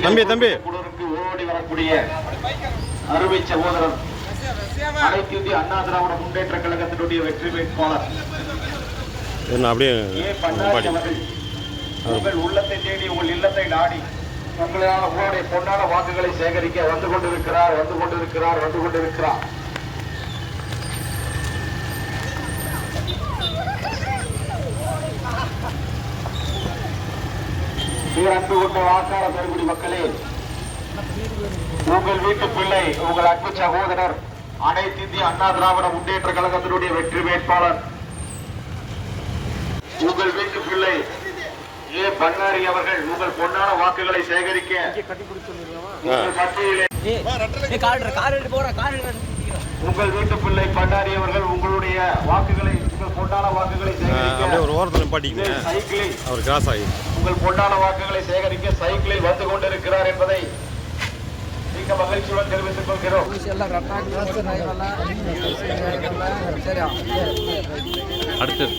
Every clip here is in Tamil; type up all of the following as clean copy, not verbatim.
தம்பி ஓடி வரக்கூடிய அருமை சகோதரர் அனைத்து இந்திய அண்ணா திராவிட முன்னேற்ற கழகத்தினுடைய வெற்றி வேட்பாளர் அப்படியே உங்கள் உள்ளத்தை தேடி உங்கள் இல்லத்தை நாடி உங்களுடைய பொன்னான வாக்குகளை சேகரிக்க வந்து கொண்டிருக்கிறார் அன்பு கொண்ட வாக்காளர் பெருங்குடி மக்களே, உங்கள் வீட்டு பிள்ளை உங்கள் அன்பு சகோதரர் அனைத்து இந்திய அண்ணா திராவிட முன்னேற்ற கழகத்தினுடைய வெற்றி வேட்பாளர் உங்கள் வீட்டு பிள்ளை ஏ பன்னாரி அவர்கள் உங்கள் பொன்னான வாக்குகளை சேகரிக்க உங்கள் வீட்டு பிள்ளை பன்னாரி அவர்கள் உங்களுடைய வாக்குகளை உங்கள் பொன்னான வாக்குகளை சேகரிக்க ஒரு ஓரத்தில் பாட்டிங்க சைக்கிளில் அவர் கிராஸ் ஆகி உங்கள் பொன்னான வாக்குகளை சேகரிக்க சைக்கிளில் வந்து கொண்டிருக்கிறார் என்பதை மிக மகிழ்ச்சியுடன் தெரிவித்துக் கொள்கிறோம். அடுத்தது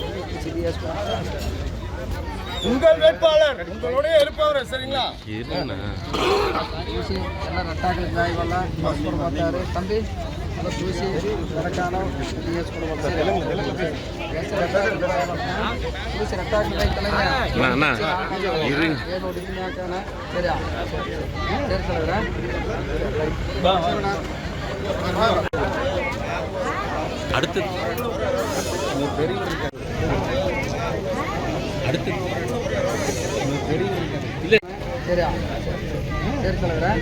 உங்கள் வேட்பாளர் உங்களுடைய இருப்பவர் சரிங்களா? தம்பி చూసి వెనకాలం చూసి రెట్టాకు அடுத்து அடுத்து இல்லை சரியா சரி தலைவரா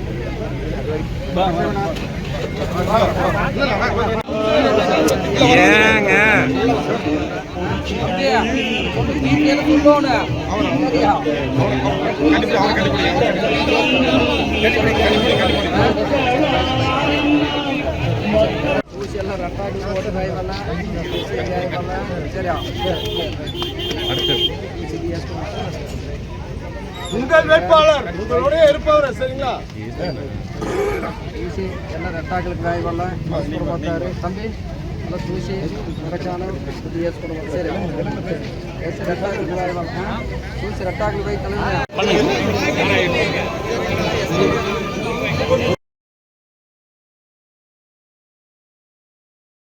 ஏங்க ஊசி எல்லாம் ரெட்டாக்கி போட்டு ட்ரைவெல்லாம் சரியா அடுத்து உங்கள் வேட்பாளர் உங்களுடைய இருப்பவர் சரிங்களா? చూసి ಎಲ್ಲ రెట్టాకులకు రాయవల్ల చూడబోతారు తమ్మి అలా చూసి వెనకాలం శుద్ధి చేసుకోవడం సరే రెట్టాకులకు రాయవల్ల చూసి రెట్టాకులు పోయి